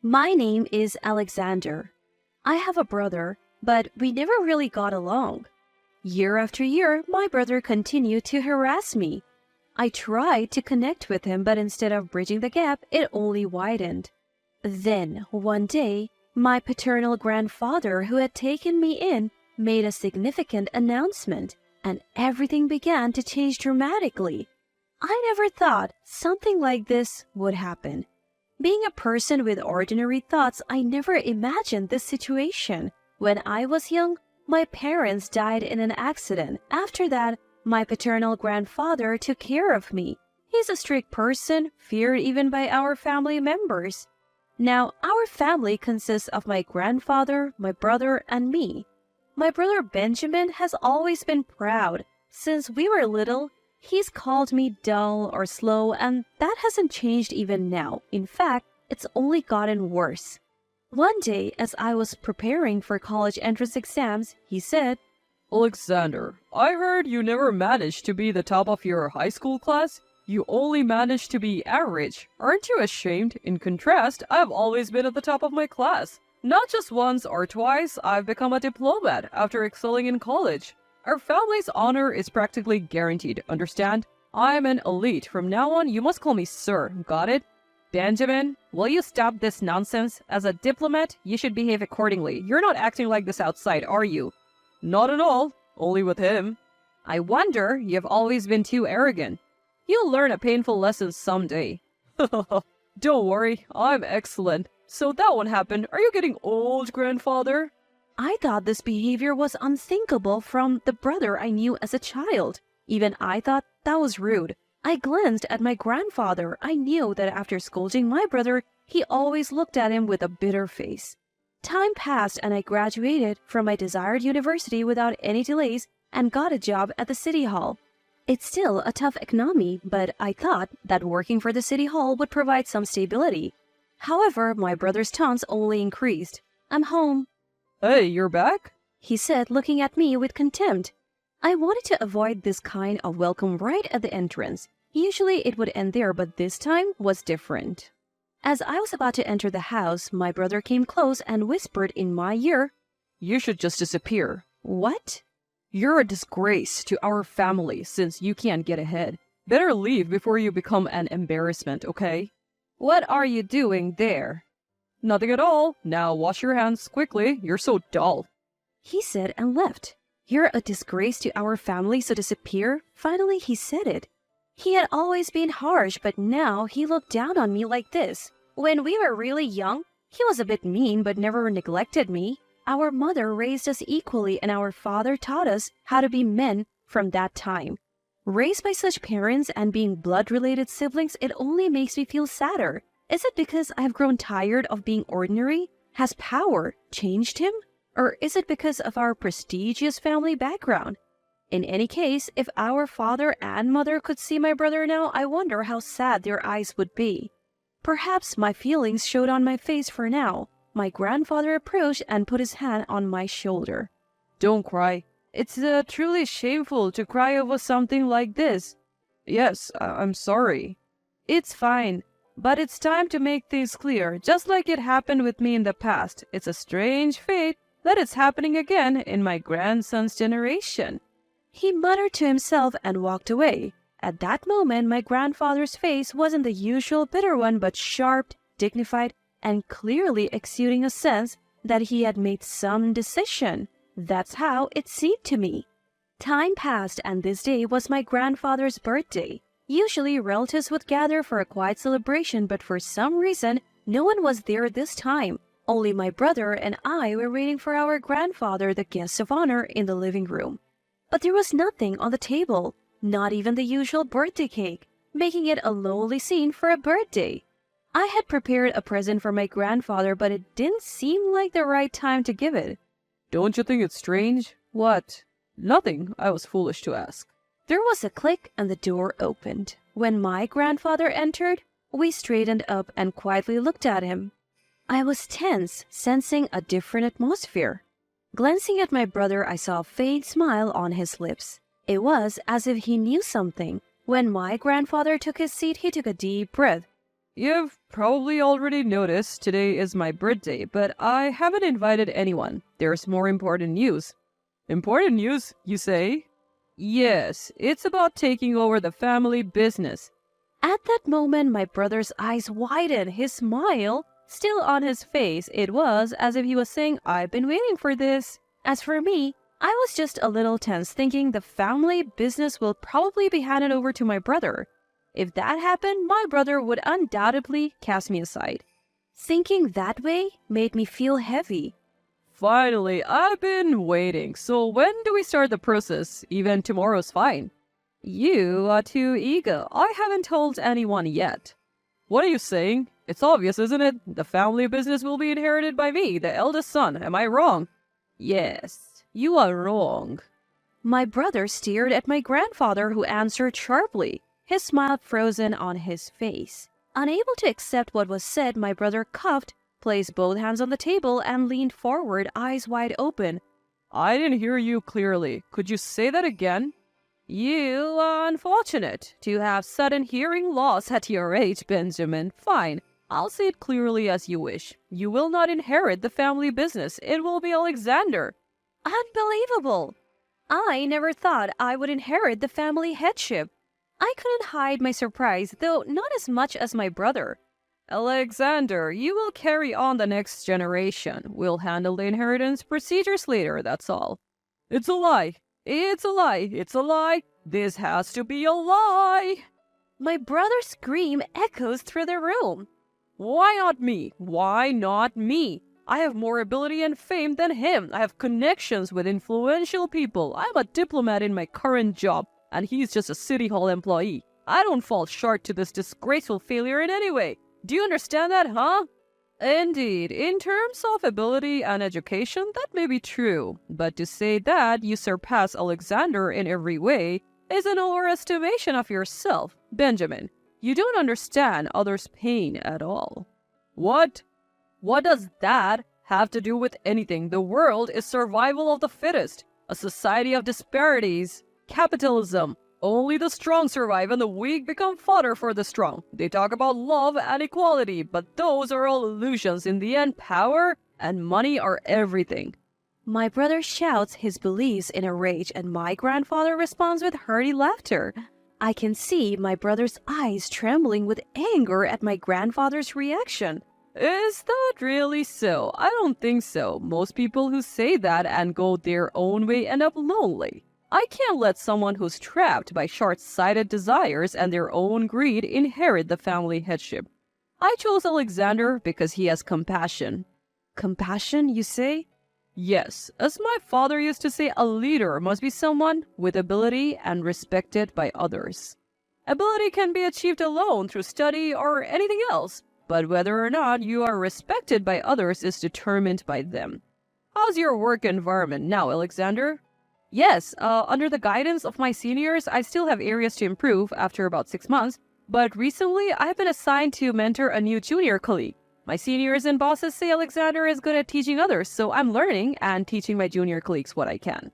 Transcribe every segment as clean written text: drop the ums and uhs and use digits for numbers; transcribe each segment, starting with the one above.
My name is Alexander. I have a brother, but we never really got along. Year after year, my brother continued to harass me. I tried to connect with him, but instead of bridging the gap, it only widened. Then, one day, my paternal grandfather, who had taken me in, made a significant announcement, and everything began to change dramatically. I never thought something like this would happen. Being a person with ordinary thoughts, I never imagined this situation. When I was young, my parents died in an accident. After that, my paternal grandfather took care of me. He's a strict person, feared even by our family members. Now, our family consists of my grandfather, my brother, and me. My brother Benjamin has always been proud. Since we were little, he's called me dull or slow, and that hasn't changed even now. In fact, it's only gotten worse. One day, as I was preparing for college entrance exams, he said, Alexander, I heard you never managed to be the top of your high school class. You only managed to be average. Aren't you ashamed? In contrast, I've always been at the top of my class. Not just once or twice, I've become a diplomat after excelling in college. Our family's honor is practically guaranteed, understand? I'm an elite. From now on, you must call me sir, got it? Benjamin, will you stop this nonsense? As a diplomat, you should behave accordingly. You're not acting like this outside, are you? Not at all. Only with him. I wonder, you've always been too arrogant. You'll learn a painful lesson someday. Don't worry, I'm excellent. So that one happened. Are you getting old, grandfather? I thought this behavior was unthinkable from the brother I knew as a child. Even I thought that was rude. I glanced at my grandfather. I knew that after scolding my brother, he always looked at him with a bitter face. Time passed and I graduated from my desired university without any delays and got a job at the city hall. It's still a tough economy, but I thought that working for the city hall would provide some stability. However, my brother's taunts only increased. I'm home. Hey, you're back? He said, looking at me with contempt. I wanted to avoid this kind of welcome right at the entrance. Usually it would end there, but this time was different. As I was about to enter the house, my brother came close and whispered in my ear, You should just disappear. What? You're a disgrace to our family since you can't get ahead. Better leave before you become an embarrassment, okay? What are you doing there? Nothing at all. Now wash your hands quickly. You're so dull. He said and left. You're a disgrace to our family, so disappear? Finally, he said it. He had always been harsh, but now he looked down on me like this. When we were really young, he was a bit mean but never neglected me. Our mother raised us equally and our father taught us how to be men from that time. Raised by such parents and being blood-related siblings, it only makes me feel sadder. Is it because I've grown tired of being ordinary? Has power changed him? Or is it because of our prestigious family background? In any case, if our father and mother could see my brother now, I wonder how sad their eyes would be. Perhaps my feelings showed on my face for now. My grandfather approached and put his hand on my shoulder. Don't cry. It's truly shameful to cry over something like this. Yes, I'm sorry. It's fine, but it's time to make things clear. Just like it happened with me in the past, it's a strange fate that it's happening again in my grandson's generation. He muttered to himself and walked away. At that moment, my grandfather's face wasn't the usual bitter one, but sharp, dignified, and clearly exuding a sense that he had made some decision. That's how it seemed to me. Time passed, and this day was my grandfather's birthday. Usually, relatives would gather for a quiet celebration, but for some reason, no one was there this time. Only my brother and I were waiting for our grandfather, the guest of honor, in the living room. But there was nothing on the table, not even the usual birthday cake, making it a lonely scene for a birthday. I had prepared a present for my grandfather, but it didn't seem like the right time to give it. Don't you think it's strange? What? Nothing. I was foolish to ask. There was a click and the door opened. When my grandfather entered, we straightened up and quietly looked at him. I was tense, sensing a different atmosphere. Glancing at my brother, I saw a faint smile on his lips. It was as if he knew something. When my grandfather took his seat, he took a deep breath. You've probably already noticed today is my birthday, but I haven't invited anyone. There's more important news. Important news, you say? Yes, it's about taking over the family business. At that moment, my brother's eyes widened, his smile still on his face. It was as if he was saying, I've been waiting for this. As for me, I was just a little tense, thinking the family business will probably be handed over to my brother. If that happened, my brother would undoubtedly cast me aside. Thinking that way made me feel heavy. Finally, I've been waiting. So when do we start the process? Even tomorrow's fine. You are too eager. I haven't told anyone yet. What are you saying? It's obvious, isn't it? The family business will be inherited by me, the eldest son. Am I wrong? Yes, you are wrong. My brother stared at my grandfather, who answered sharply, his smile frozen on his face. Unable to accept what was said, my brother coughed, placed both hands on the table, and leaned forward, eyes wide open. I didn't hear you clearly. Could you say that again? You are unfortunate to have sudden hearing loss at your age, Benjamin. Fine. I'll say it clearly as you wish. You will not inherit the family business. It will be Alexander. Unbelievable! I never thought I would inherit the family headship. I couldn't hide my surprise, though not as much as my brother. Alexander, you will carry on the next generation. We'll handle the inheritance procedures later, that's all. It's a lie. It's a lie. It's a lie. This has to be a lie. My brother's scream echoes through the room. Why not me? Why not me? I have more ability and fame than him. I have connections with influential people. I'm a diplomat in my current job, and he's just a city hall employee. I don't fall short to this disgraceful failure in any way. Do you understand that, huh? Indeed, in terms of ability and education, that may be true. But to say that you surpass Alexander in every way is an overestimation of yourself. Benjamin, you don't understand others' pain at all. What? What does that have to do with anything? The world is survival of the fittest, a society of disparities, capitalism. Only the strong survive and the weak become fodder for the strong. They talk about love and equality, but those are all illusions. In the end, power and money are everything. My brother shouts his beliefs in a rage, and my grandfather responds with hearty laughter. I can see my brother's eyes trembling with anger at my grandfather's reaction. Is that really so? I don't think so. Most people who say that and go their own way end up lonely. I can't let someone who's trapped by short-sighted desires and their own greed inherit the family headship. I chose Alexander because he has compassion. Compassion, you say? Yes, as my father used to say, a leader must be someone with ability and respected by others. Ability can be achieved alone through study or anything else, but whether or not you are respected by others is determined by them. How's your work environment now, Alexander? Yes, under the guidance of my seniors, I still have areas to improve after about 6 months, but recently I've been assigned to mentor a new junior colleague. My seniors and bosses say Alexander is good at teaching others, so I'm learning and teaching my junior colleagues what I can.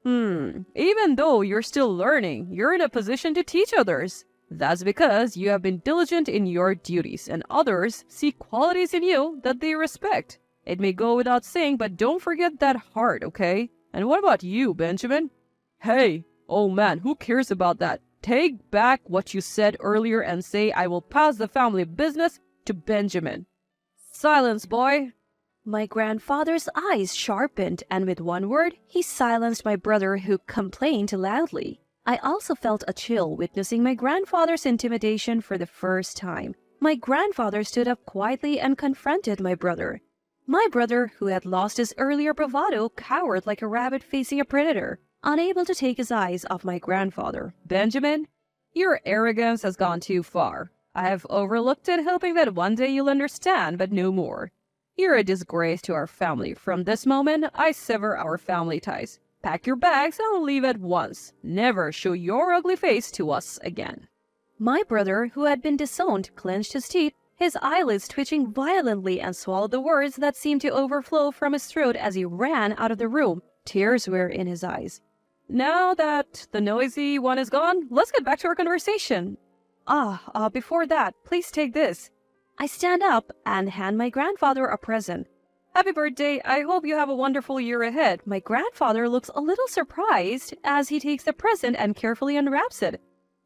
Even though you're still learning, you're in a position to teach others. That's because you have been diligent in your duties, and others see qualities in you that they respect. It may go without saying, but don't forget that heart, okay? And what about you, Benjamin? Hey, oh man, who cares about that? Take back what you said earlier and say I will pass the family business to Benjamin. Silence, boy. My grandfather's eyes sharpened, and with one word, he silenced my brother, who complained loudly. I also felt a chill witnessing my grandfather's intimidation for the first time. My grandfather stood up quietly and confronted my brother. My brother, who had lost his earlier bravado, cowered like a rabbit facing a predator, unable to take his eyes off my grandfather. Benjamin, your arrogance has gone too far. I have overlooked it, hoping that one day you'll understand, but no more. You're a disgrace to our family. From this moment, I sever our family ties. Pack your bags and leave at once. Never show your ugly face to us again. My brother, who had been disowned, clenched his teeth, his eyelids twitching violently, and swallowed the words that seemed to overflow from his throat as he ran out of the room. Tears were in his eyes. Now that the noisy one is gone, let's get back to our conversation. Before that, please take this. I stand up and hand my grandfather a present. Happy birthday. I hope you have a wonderful year ahead. My grandfather looks a little surprised as he takes the present and carefully unwraps it.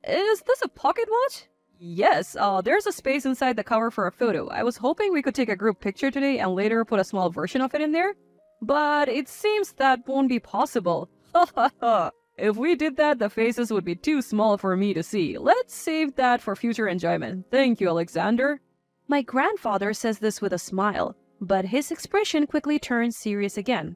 Is this a pocket watch? Yes, there's a space inside the cover for a photo. I was hoping we could take a group picture today and later put a small version of it in there. But it seems that won't be possible. Ha ha ha. If we did that, the faces would be too small for me to see. Let's save that for future enjoyment. Thank you, Alexander. My grandfather says this with a smile, but his expression quickly turns serious again.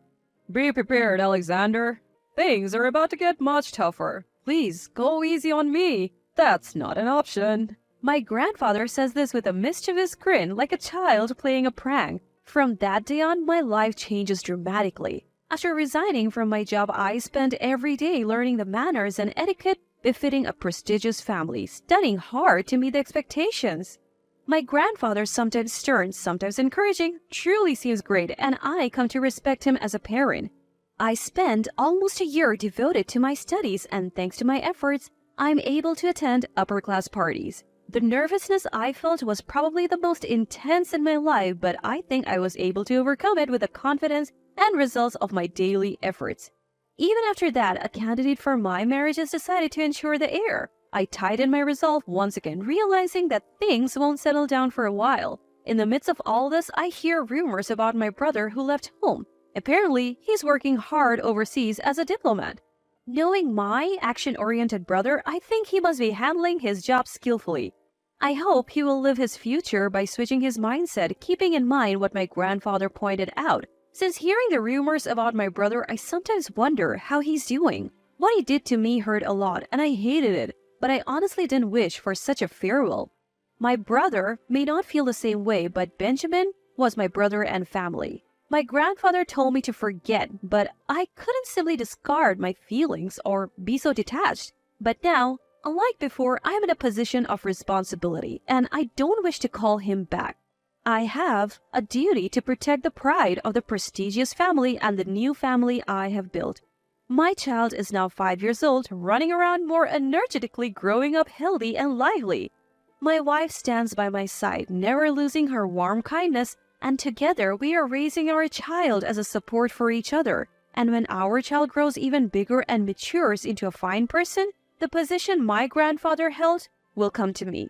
Be prepared, Alexander. Things are about to get much tougher. Please, go easy on me. That's not an option. My grandfather says this with a mischievous grin, like a child playing a prank. From that day on, my life changes dramatically. After resigning from my job, I spent every day learning the manners and etiquette befitting a prestigious family, studying hard to meet the expectations. My grandfather, sometimes stern, sometimes encouraging, truly seems great, and I come to respect him as a parent. I spent almost a year devoted to my studies, and thanks to my efforts, I'm able to attend upper-class parties. The nervousness I felt was probably the most intense in my life, but I think I was able to overcome it with the confidence and results of my daily efforts. Even after that, a candidate for my marriage has decided to ensure the heir. I tightened my resolve once again, realizing that things won't settle down for a while. In the midst of all this, I hear rumors about my brother who left home. Apparently, he's working hard overseas as a diplomat. Knowing my action-oriented brother, I think he must be handling his job skillfully. I hope he will live his future by switching his mindset, keeping in mind what my grandfather pointed out. Since hearing the rumors about my brother, I sometimes wonder how he's doing. What he did to me hurt a lot, and I hated it, but I honestly didn't wish for such a farewell. My brother may not feel the same way, but Benjamin was my brother and family. My grandfather told me to forget, but I couldn't simply discard my feelings or be so detached. But now, unlike before, I am in a position of responsibility, and I don't wish to call him back. I have a duty to protect the pride of the prestigious family and the new family I have built. My child is now 5 years old, running around more energetically, growing up healthy and lively. My wife stands by my side, never losing her warm kindness, and together we are raising our child as a support for each other. And when our child grows even bigger and matures into a fine person, the position my grandfather held will come to me.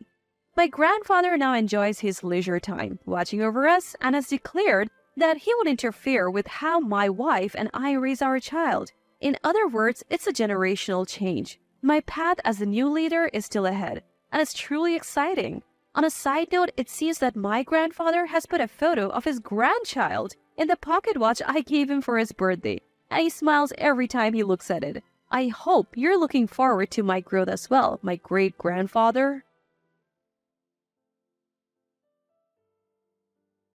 My grandfather now enjoys his leisure time, watching over us, and has declared that he would interfere with how my wife and I raise our child. In other words, it's a generational change. My path as a new leader is still ahead, and it's truly exciting. On a side note, it seems that my grandfather has put a photo of his grandchild in the pocket watch I gave him for his birthday, and he smiles every time he looks at it. I hope you're looking forward to my growth as well, my great-grandfather.